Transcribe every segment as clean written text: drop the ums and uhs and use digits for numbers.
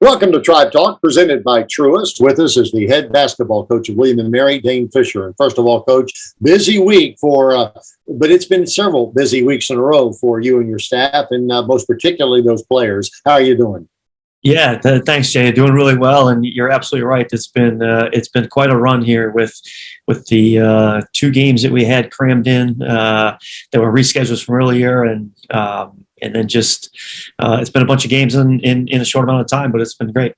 Welcome to Tribe Talk, presented by Truist. With us is the head basketball coach of William & Mary, Dane Fischer. And first of all, Coach, busy week but it's been several busy weeks in a row for you and your staff, and most particularly those players. How are you doing? Yeah, thanks, Jay. Doing really well, and you're absolutely right. It's been quite a run here with the 2 games that we had crammed in that were rescheduled from earlier, and then just it's been a bunch of games in a short amount of time, but it's been great.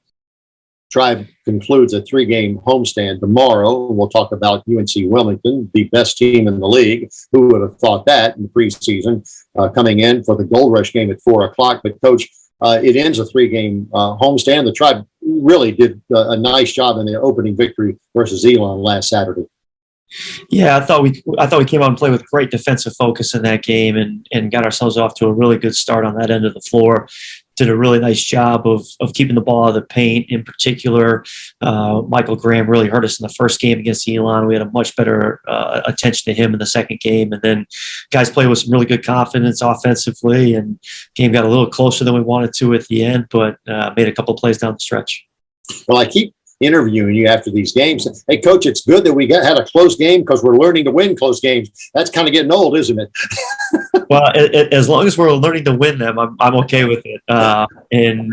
Tribe concludes a 3-game homestand tomorrow. We'll talk about UNC Wilmington, the best team in the league. Who would have thought that in the preseason, coming in for the Gold Rush game at 4 o'clock. But, Coach, it ends a 3-game homestand. The Tribe really did a nice job in their opening victory versus Elon last Saturday. Yeah, I thought we came out and played with great defensive focus in that game and got ourselves off to a really good start on that end of the floor. Did a really nice job of keeping the ball out of the paint. In particular, Michael Graham really hurt us in the first game against Elon. We had a much better attention to him in the second game. And then guys played with some really good confidence offensively, and game got a little closer than we wanted to at the end, but made a couple of plays down the stretch. Well, I keep interviewing you after these games. Hey, Coach, it's good that we had a close game because we're learning to win close games. That's kind of getting old, isn't it? Well, as long as we're learning to win them, I'm okay with it. And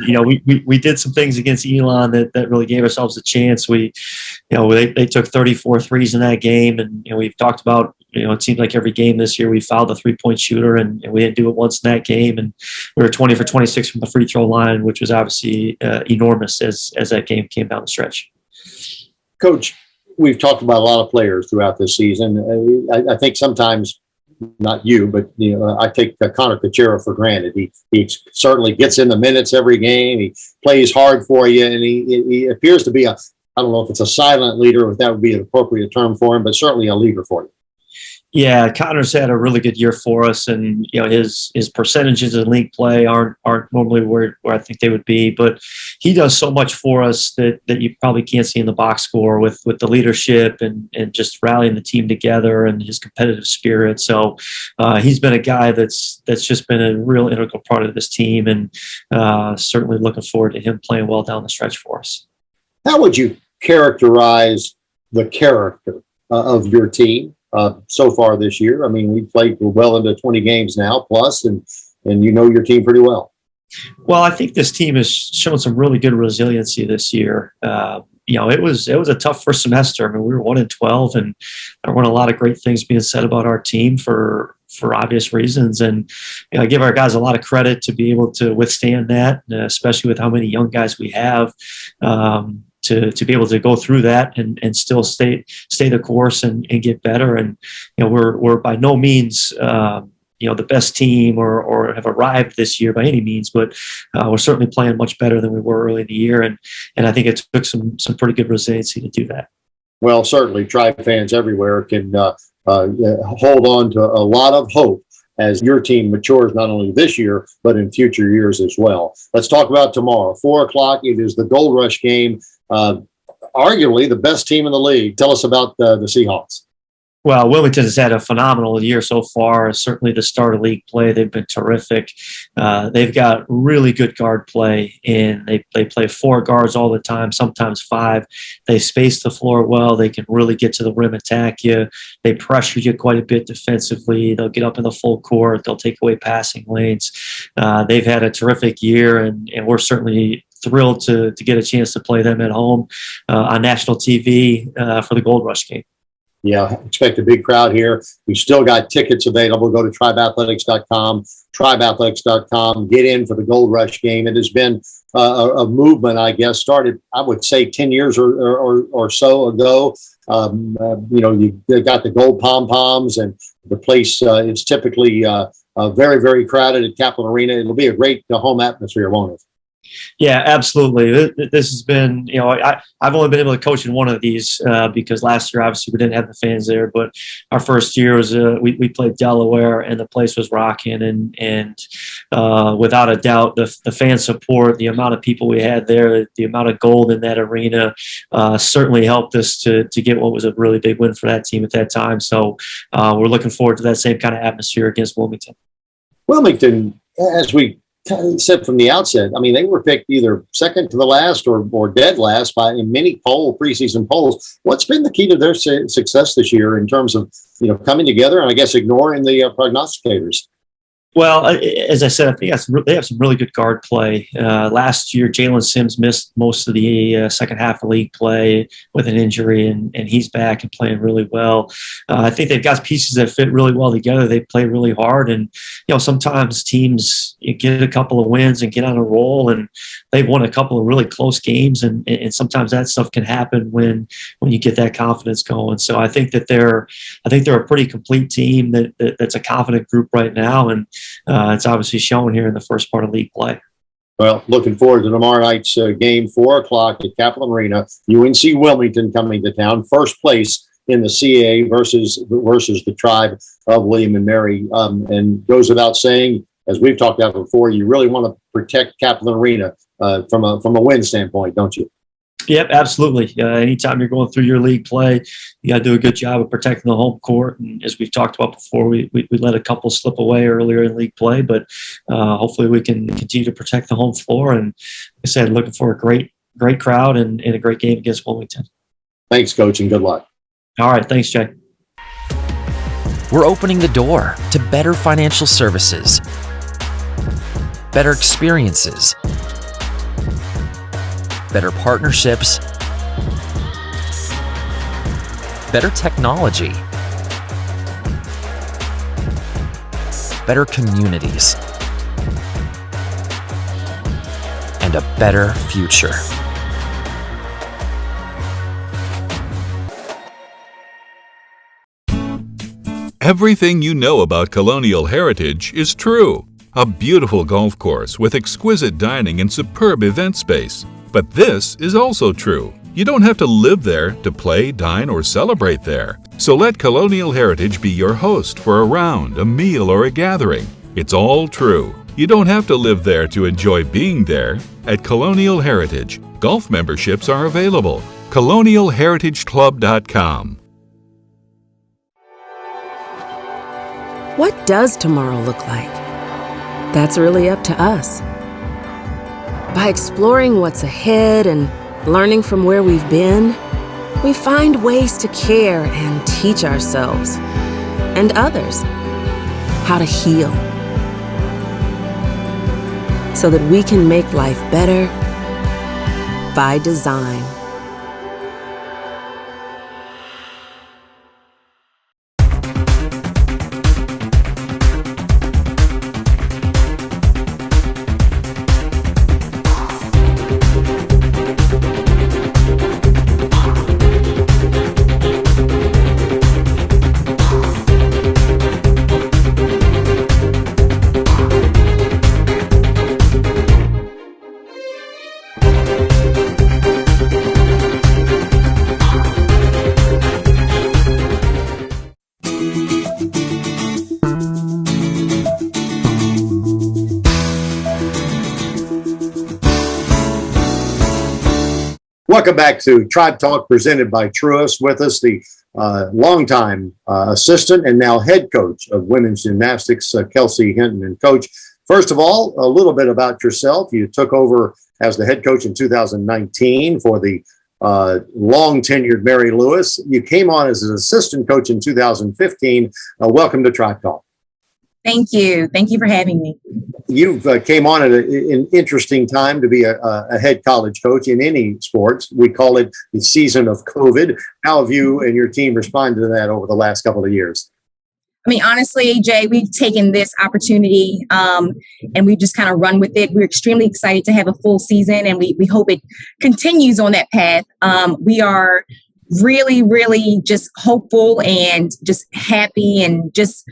we did some things against Elon that really gave ourselves a chance. They took 34 threes in that game, and we've talked about. It seemed like every game this year we fouled the 3-point shooter, and we didn't do it once in that game. And we were 20 for 26 from the free throw line, which was obviously enormous as that game came down the stretch. Coach, we've talked about a lot of players throughout this season. I think sometimes, not you, but I take Connor Kuchera for granted. He certainly gets in the minutes every game. He plays hard for you, and he appears to be I don't know if it's a silent leader, if that would be an appropriate term for him, but certainly a leader for you. Yeah, Connor's had a really good year for us, and his percentages in league play aren't normally where I think they would be, but he does so much for us that you probably can't see in the box score with the leadership and just rallying the team together and his competitive spirit. So he's been a guy that's just been a real integral part of this team, and certainly looking forward to him playing well down the stretch for us. How would you characterize the character of your team so far this year? I mean, we've played well into 20 games now plus, and you know your team pretty well. Well, I think this team has shown some really good resiliency this year. It was a tough first semester. I mean, we were 1-12, and there weren't a lot of great things being said about our team for obvious reasons. And I give our guys a lot of credit to be able to withstand that, especially with how many young guys we have. To be able to go through that and still stay the course and get better. And we're by no means the best team or have arrived this year by any means, but we're certainly playing much better than we were early in the year, and I think it took some pretty good resiliency to do that. Well, certainly Tribe fans everywhere can hold on to a lot of hope as your team matures not only this year, but in future years as well. Let's talk about tomorrow. 4 o'clock, it is the Gold Rush game. Arguably the best team in the league. Tell us about the Seahawks. Well, Wilmington has had a phenomenal year so far. Certainly the start of league play, they've been terrific. They've got really good guard play, and they play 4 guards all the time, sometimes 5. They space the floor well. They can really get to the rim, attack you. They pressure you quite a bit defensively. They'll get up in the full court. They'll take away passing lanes. They've had a terrific year, and we're certainly thrilled to get a chance to play them at home on national TV for the Gold Rush game. Yeah, expect a big crowd here. We've still got tickets available. Go to tribeathletics.com, tribeathletics.com. Get in for the Gold Rush game. It has been a movement, I guess, started, I would say, 10 years or so ago. You got the gold pom-poms, and the place is typically very, very crowded at Kaplan Arena. It'll be a great home atmosphere, won't it? Yeah, absolutely. This has been, I've only been able to coach in one of these because last year, obviously, we didn't have the fans there. But our first year was we played Delaware, and the place was rocking. And without a doubt, the fan support, the amount of people we had there, the amount of gold in that arena certainly helped us to get what was a really big win for that team at that time. So we're looking forward to that same kind of atmosphere against Wilmington. Wilmington, as we said from the outset, I mean, they were picked either second to the last or dead last by in many preseason polls. What's been the key to their success this year in terms of, coming together and I guess ignoring the prognosticators? Well, as I said, I think they have some really good guard play. Last year, Jalen Sims missed most of the second half of league play with an injury, and he's back and playing really well. I think they've got pieces that fit really well together. They play really hard, and sometimes teams get a couple of wins and get on a roll, and they've won a couple of really close games, and sometimes that stuff can happen when you get that confidence going. So I think they're a pretty complete team that's a confident group right now, and it's obviously shown here in the first part of league play. Well, looking forward to tomorrow night's game, 4:00 at Kaplan Arena. UNC Wilmington coming to town, first place in the CAA versus the Tribe of William and Mary. And goes without saying, as we've talked about before, you really want to protect Kaplan Arena from a win standpoint, don't you? Yep, absolutely. Anytime you're going through your league play, you got to do a good job of protecting the home court. And as we've talked about before, we let a couple slip away earlier in league play, but hopefully we can continue to protect the home floor. And like I said, looking for a great crowd and a great game against Wilmington. Thanks, Coach, and good luck. All right. Thanks, Jay. We're opening the door to better financial services, better experiences, better partnerships, better technology, better communities, and a better future. Everything you know about Colonial Heritage is true. A beautiful golf course with exquisite dining and superb event space. But this is also true. You don't have to live there to play, dine, or celebrate there. So let Colonial Heritage be your host for a round, a meal, or a gathering. It's all true. You don't have to live there to enjoy being there. At Colonial Heritage, golf memberships are available. ColonialHeritageClub.com. What does tomorrow look like? That's really up to us. By exploring what's ahead and learning from where we've been, we find ways to care and teach ourselves and others how to heal so that we can make life better by design. Welcome back to Tribe Talk presented by Truist. With us, the longtime assistant and now head coach of women's gymnastics, Kelsey Hinton. And Coach, first of all, a little bit about yourself. You took over as the head coach in 2019 for the long-tenured Mary Lewis. You came on as an assistant coach in 2015. Welcome to Tribe Talk. Thank you. Thank you for having me. You came on at an interesting time to be a head college coach in any sports. We call it the season of COVID. How have you and your team responded to that over the last couple of years? I mean, honestly, Jay, we've taken this opportunity and we just kind of run with it. We're extremely excited to have a full season, and we hope it continues on that path. We are really, really just hopeful and just happy and just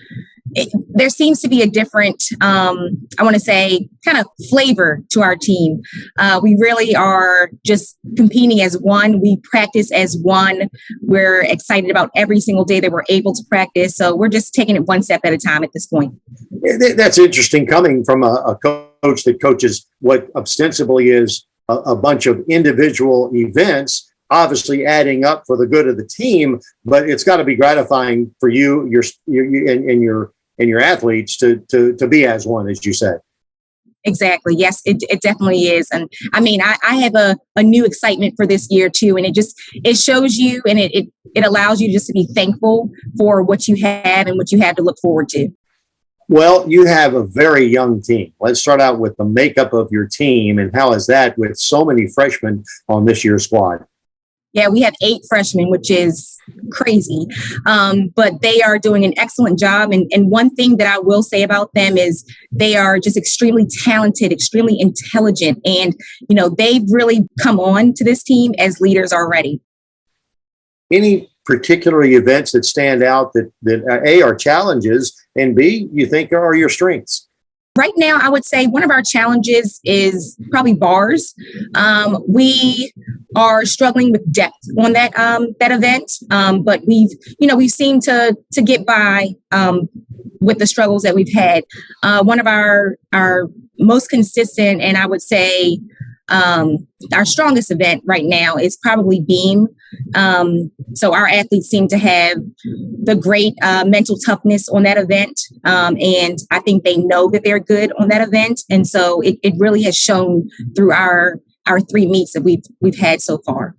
there seems to be a different, I want to say, kind of flavor to our team. We really are just competing as one. We practice as one. We're excited about every single day that we're able to practice. So we're just taking it one step at a time at this point. That's interesting, coming from a coach that coaches what ostensibly is a bunch of individual events, obviously adding up for the good of the team. But it's got to be gratifying for you, and your athletes to be as one, as you said. Exactly. Yes, it definitely is. And I mean, I have a new excitement for this year too. And it shows you, and it allows you just to be thankful for what you have and what you have to look forward to. Well, you have a very young team. Let's start out with the makeup of your team, and how is that with so many freshmen on this year's squad? Yeah, we have 8 freshmen, which is crazy. But they are doing an excellent job. And one thing that I will say about them is they are just extremely talented, extremely intelligent. And, they've really come on to this team as leaders already. Any particular events that stand out that A, are challenges, and B, you think are your strengths? Right now, I would say one of our challenges is probably bars. We are struggling with depth on that event, but we've seemed to get by with the struggles that we've had. One of our most consistent, and I would say our strongest event right now is probably beam. So our athletes seem to have the great mental toughness on that event. And I think they know that they're good on that event. And so it really has shown through our 3 meets that we've had so far.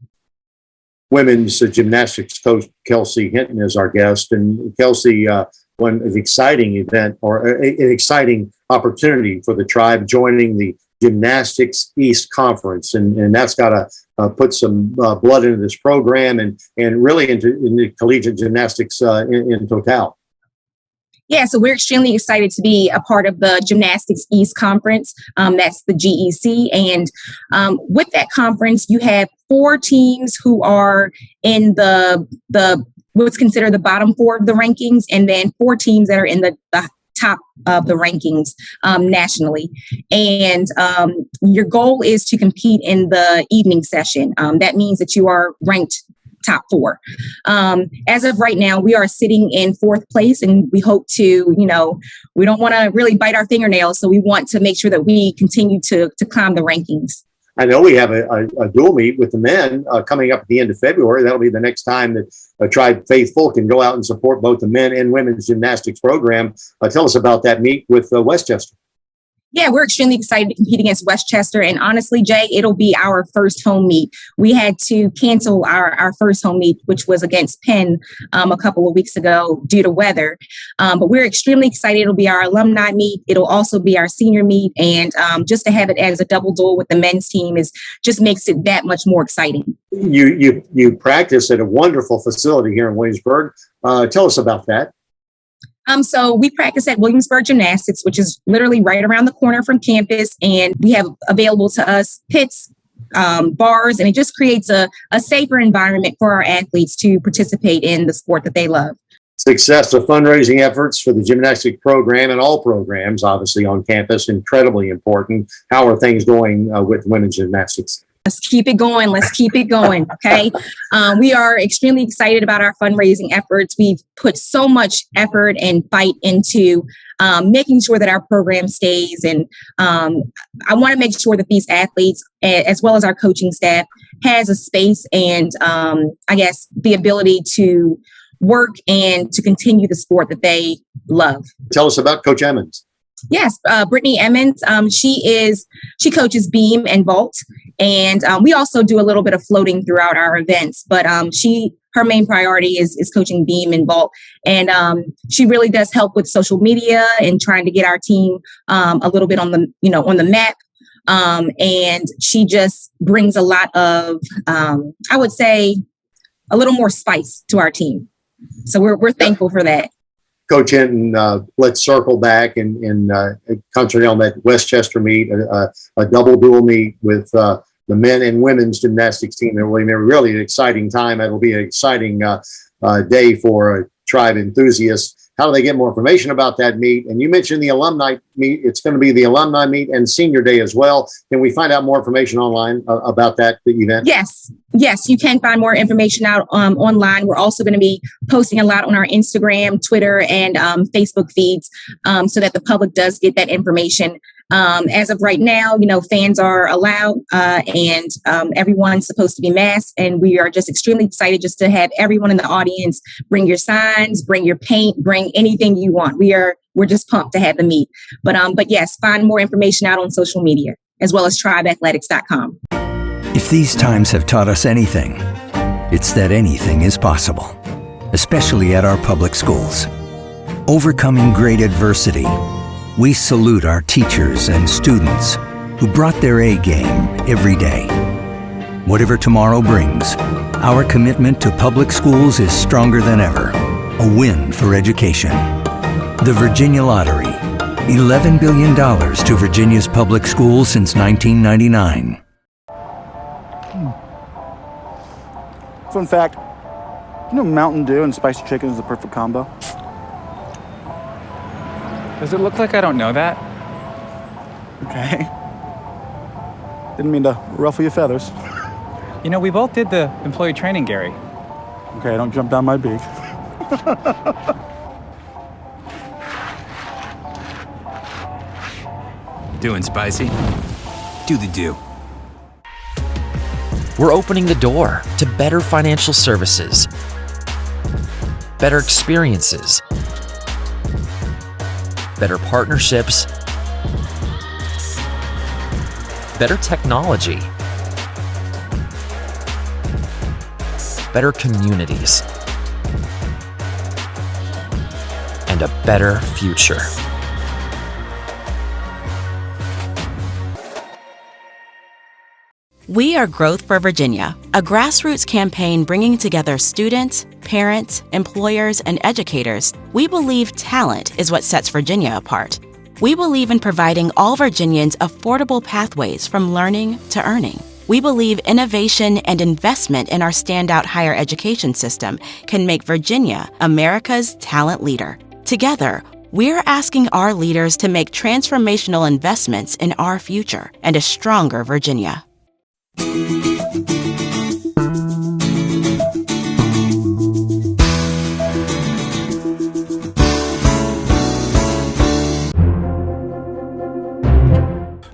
Women's gymnastics coach Kelsey Hinton is our guest. And Kelsey, one exciting event, or an exciting opportunity for the tribe, joining the Gymnastics East Conference, and that's got to put some blood into this program and really into collegiate gymnastics in total. Yeah, so we're extremely excited to be a part of the Gymnastics East Conference. That's the GEC, and with that conference, you have 4 teams who are in the what's considered the bottom 4 of the rankings, and then 4 teams that are in the top of the rankings nationally. And your goal is to compete in the evening session. That means that you are ranked top 4. As of right now, we are sitting in 4th place, and we hope to, we don't want to really bite our fingernails. So we want to make sure that we continue to climb the rankings. I know we have a dual meet with the men coming up at the end of February. That'll be the next time that a Tribe faithful can go out and support both the men and women's gymnastics program. Tell us about that meet with Westchester. Yeah, we're extremely excited to compete against Westchester. And honestly, Jay, it'll be our first home meet. We had to cancel our first home meet, which was against Penn a couple of weeks ago due to weather. But we're extremely excited. It'll be our alumni meet. It'll also be our senior meet. And just to have it as a double duel with the men's team just makes it that much more exciting. You practice at a wonderful facility here in Williamsburg. Tell us about that. So we practice at Williamsburg Gymnastics, which is literally right around the corner from campus. And we have available to us pits, bars, and it just creates a safer environment for our athletes to participate in the sport that they love. Success of fundraising efforts for the gymnastics program and all programs, obviously on campus, incredibly important. How are things going with women's gymnastics? Let's keep it going. Let's keep it going. Okay. We are extremely excited about our fundraising efforts. We've put so much effort and fight into making sure that our program stays. And I want to make sure that these athletes, as well as our coaching staff, has a space and I guess the ability to work and to continue the sport that they love. Tell us about Coach Emmons. Yes, Brittany Emmons. She coaches beam and vault, and we also do a little bit of floating throughout our events. But her main priority is coaching beam and vault, and she really does help with social media and trying to get our team a little bit on the map. And she just brings a lot of, I would say, a little more spice to our team. So we're thankful for that. Coach Hinton, let's circle back and concentrate on that Westchester meet, a double dual meet with the men and women's gymnastics team. It will be really an exciting time. It'll be an exciting day for Tribe enthusiasts. how do they get more information about that meet? And you mentioned the alumni meet. It's going to be the alumni meet and senior day as well. Can we find out more information online about the event? Yes, you can find more information out online. We're also going to be posting a lot on our Instagram, Twitter, and Facebook feeds so that the public does get that information. As of right now, fans are allowed and everyone's supposed to be masked. And we are just extremely excited just to have everyone in the audience bring your signs, bring your paint, bring anything you want. We're just pumped to have the meet. But yes, find more information out on social media as well as tribeathletics.com. If these times have taught us anything, it's that anything is possible, especially at our public schools. Overcoming great adversity, we salute our teachers and students who brought their A game every day. Whatever tomorrow brings, our commitment to public schools is stronger than ever. A win for education. The Virginia Lottery. $11 billion to Virginia's public schools since 1999. Fun fact, Mountain Dew and spicy chicken is the perfect combo. Does it look like I don't know that? Okay. Didn't mean to ruffle your feathers. We both did the employee training, Gary. Okay, don't jump down my beak. Doing spicy? Do the do. We're opening the door to better financial services, better experiences, better partnerships, better technology, better communities, and a better future. We are Growth for Virginia, a grassroots campaign bringing together students, parents, employers, and educators. We believe talent is what sets Virginia apart. We believe in providing all Virginians affordable pathways from learning to earning. We believe innovation and investment in our standout higher education system can make Virginia America's talent leader. Together, we're asking our leaders to make transformational investments in our future and a stronger Virginia.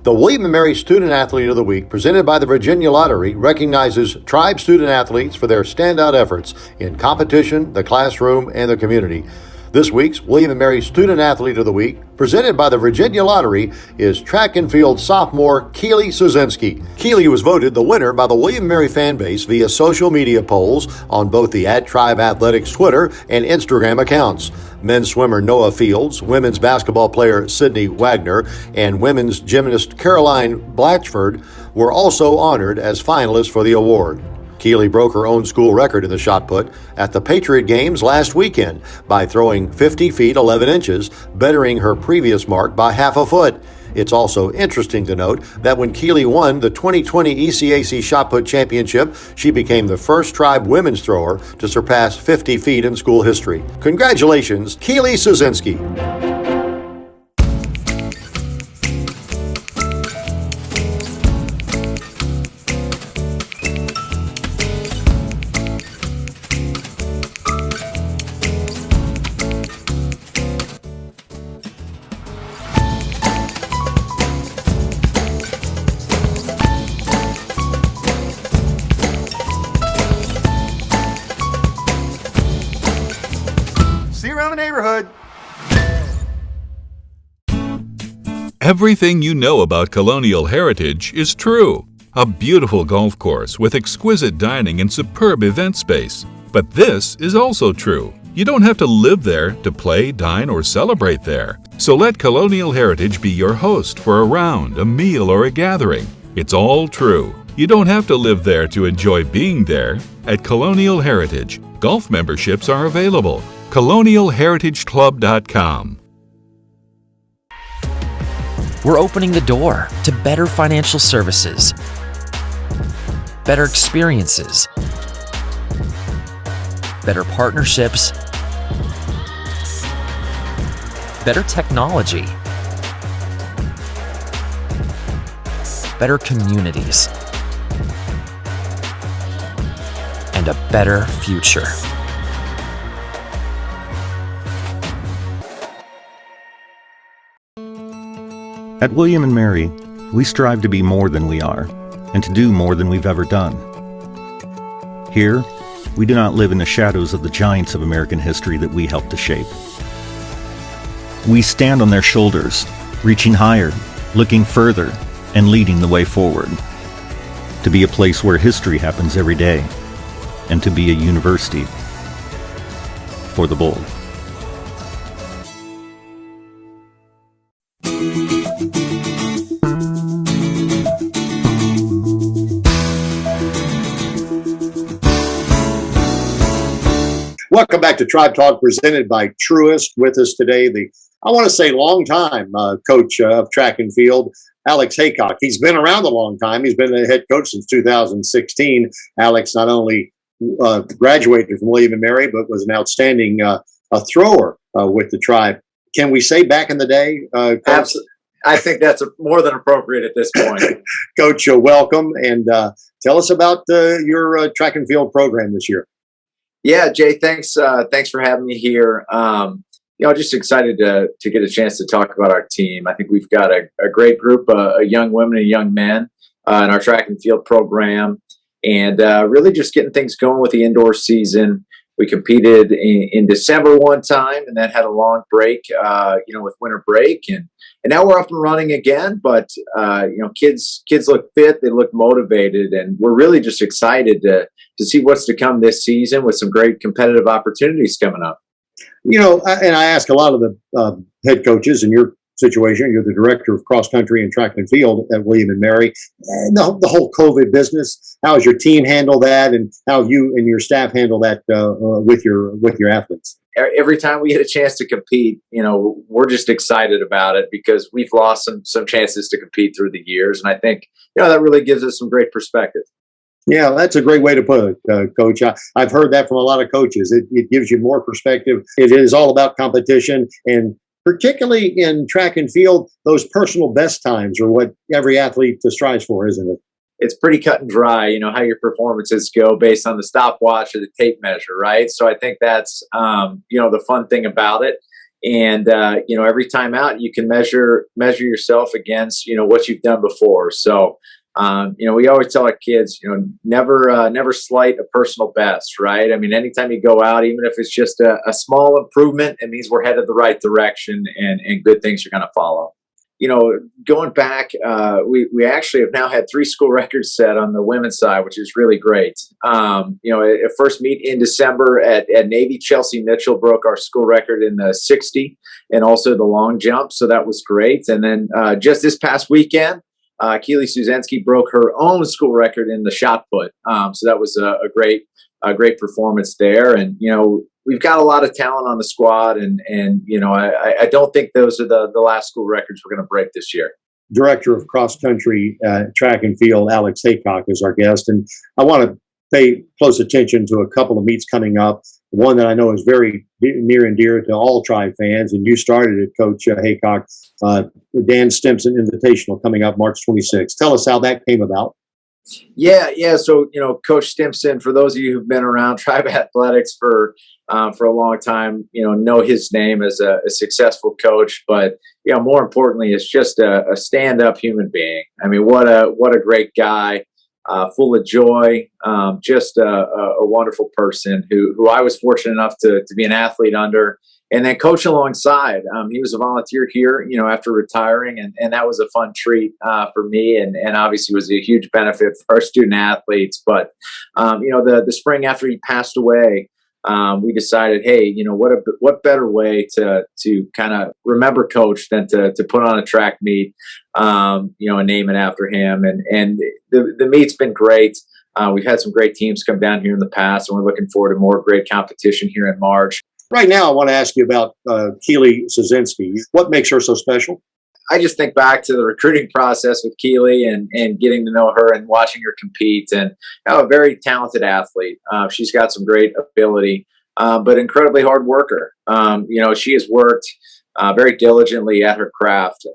The William & Mary Student Athlete of the Week, presented by the Virginia Lottery, recognizes tribe student athletes for their standout efforts in competition, the classroom, and the community. This week's William & Mary Student Athlete of the Week, presented by the Virginia Lottery, is track and field sophomore Keely Suzenski. Keely was voted the winner by the William & Mary fan base via social media polls on both the @Tribe Athletics Twitter and Instagram accounts. Men's swimmer Noah Fields, women's basketball player Sydney Wagner, and women's gymnast Caroline Blatchford were also honored as finalists for the award. Keely broke her own school record in the shot put at the Patriot Games last weekend by throwing 50 feet 11 inches, bettering her previous mark by half a foot. It's also interesting to note that when Keely won the 2020 ECAC Shot Put Championship, she became the first tribe women's thrower to surpass 50 feet in school history. Congratulations, Keely Suzenski. Everything you know about colonial heritage is true. A beautiful golf course with exquisite dining and superb event space. But this is also true. You don't have to live there to play, dine, or celebrate there. So let Colonial Heritage be your host for a round, a meal, or a gathering. It's all true. You don't have to live there to enjoy being there. At Colonial Heritage, golf memberships are available. ColonialHeritageClub.com. We're opening the door to better financial services, better experiences, better partnerships, better technology, better communities, and a better future. At William & Mary, we strive to be more than we are and to do more than we've ever done. Here, we do not live in the shadows of the giants of American history that we helped to shape. We stand on their shoulders, reaching higher, looking further, and leading the way forward. To be a place where history happens every day, and to be a university for the bold. Welcome back to Tribe Talk, presented by Truist. With us today, I want to say long-time coach of track and field, Alex Haycock. He's been around a long time. He's been the head coach since 2016. Alex not only graduated from William & Mary, but was an outstanding thrower with the Tribe. Can we say back in the day? Absolutely. I think that's more than appropriate at this point. Coach, welcome, and tell us about your track and field program this year. Yeah, Jay, thanks for having me here. Just excited to get a chance to talk about our team. I think we've got a great group of young women and young men in our track and field program, and really just getting things going with the indoor season. We competed in December one time, and then had a long break, with winter break, and now we're up and running again. But kids look fit, they look motivated, and we're really just excited to see what's to come this season with some great competitive opportunities coming up. And I ask a lot of the head coaches in your situation. You're the director of cross country and track and field at William & Mary. And the whole COVID business, how has your team handled that, and how have you and your staff handle that with your athletes? Every time we get a chance to compete, we're just excited about it because we've lost some chances to compete through the years. And I think, that really gives us some great perspective. Yeah, that's a great way to put it, Coach. I've heard that from a lot of coaches. It gives you more perspective. It is all about competition, and particularly in track and field, those personal best times are what every athlete strives for, isn't it? It's pretty cut and dry, how your performances go based on the stopwatch or the tape measure, right? So I think that's, the fun thing about it. And, every time out, you can measure yourself against, what you've done before. So, we always tell our kids, never slight a personal best, right? I mean, anytime you go out, even if it's just a small improvement, it means we're headed the right direction and good things are going to follow. Going back, we actually have now had 3 school records set on the women's side, which is really great. At first meet in December at Navy, Chelsea Mitchell broke our school record in the 60 and also the long jump. So that was great. And then just this past weekend, Keely Suzenski broke her own school record in the shot put. So that was a great performance there. And, we've got a lot of talent on the squad. And I don't think those are the last school records we're going to break this year. Director of cross country track and field, Alex Haycock, is our guest. And I want to pay close attention to a couple of meets coming up. One that I know is very near and dear to all Tribe fans, and you started it, Coach Haycock, Dan Stimson Invitational coming up March 26th. Tell us how that came about. Yeah. So, Coach Stimson, for those of you who've been around Tribe Athletics for a long time, know his name as a successful coach, but, more importantly, it's just a stand-up human being. I mean, what a great guy. Full of joy, just a wonderful person who I was fortunate enough to be an athlete under and then coach alongside. He was a volunteer here, after retiring, and that was a fun treat for me, and obviously was a huge benefit for our student athletes. But the spring after he passed away, we decided, hey, what better way to kind of remember Coach than to put on a track meet, and name it after him. And the meet's been great. We've had some great teams come down here in the past, and we're looking forward to more great competition here in March. Right now, I want to ask you about Keely Suzenski. What makes her so special? I just think back to the recruiting process with Keely and getting to know her and watching her compete, and a very talented athlete. She's got some great ability, but incredibly hard worker. She has worked very diligently at her craft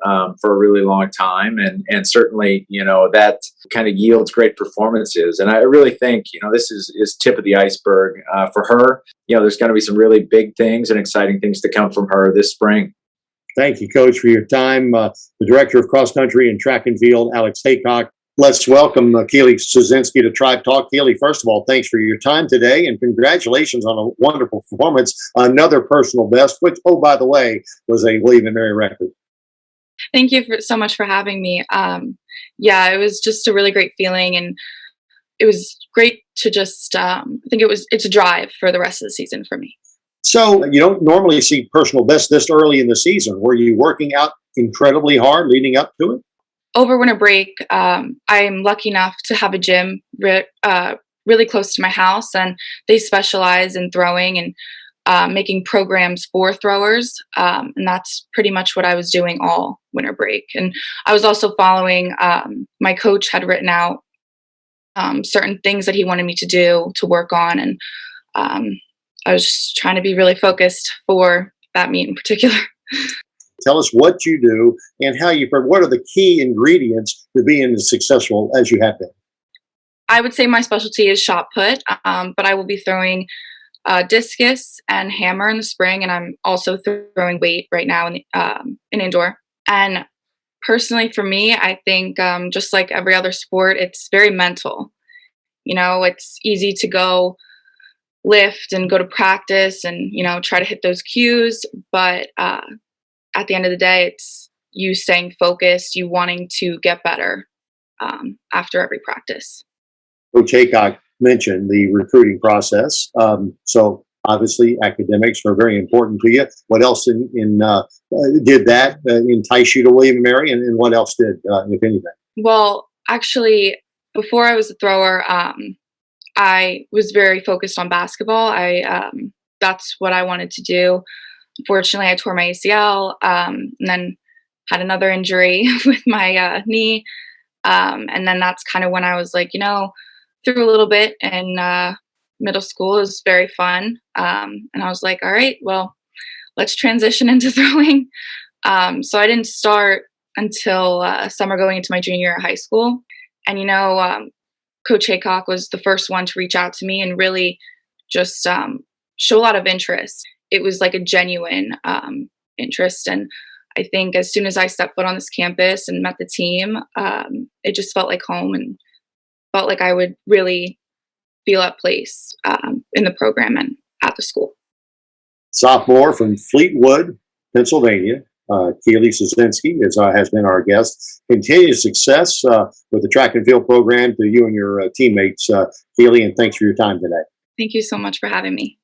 for a really long time. And certainly, that kind of yields great performances. And I really think, this is tip of the iceberg for her. There's going to be some really big things and exciting things to come from her this spring. Thank you, Coach, for your time. The Director of Cross Country and Track and Field, Alex Haycock. Let's welcome Keely Suzenski to Tribe Talk. Keely, first of all, thanks for your time today, and congratulations on a wonderful performance. Another personal best, which, oh, by the way, was a William and Mary record. Thank you so much for having me. It was just a really great feeling, and it was great to just, I think it's a drive for the rest of the season for me. So you don't normally see personal best this early in the season. Were you working out incredibly hard leading up to it? Over winter break, I'm lucky enough to have a gym really close to my house, and they specialize in throwing and making programs for throwers. And that's pretty much what I was doing all winter break. And I was also following, my coach had written out certain things that he wanted me to do to work on. And I was just trying to be really focused for that meet in particular. Tell us what you do and what are the key ingredients to being as successful as you have been? I would say my specialty is shot put, but I will be throwing discus and hammer in the spring, and I'm also throwing weight right now in indoor. And personally, for me, I think just like every other sport, it's very mental. It's easy to go lift and go to practice and try to hit those cues, but at the end of the day, it's you staying focused, you wanting to get better after every practice. Coach Haycock mentioned the recruiting process. So obviously academics are very important to you. What else did that entice you to William and Mary, and what else did, if anything? Well, actually, before I was a thrower, I was very focused on basketball. That's what I wanted to do. Unfortunately, I tore my ACL and then had another injury with my knee. And then that's kind of when I was like, threw a little bit in middle school. It was very fun. And I was like, all right, well, let's transition into throwing. So I didn't start until summer going into my junior year of high school. And, Coach Heacock was the first one to reach out to me and really just show a lot of interest. It was like a genuine interest. And I think as soon as I stepped foot on this campus and met the team, it just felt like home and felt like I would really feel at place in the program and at the school. Sophomore from Fleetwood, Pennsylvania, Keely Suzenski has been our guest. Continued success with the track and field program to you and your teammates, Keely, and thanks for your time today. Thank you so much for having me.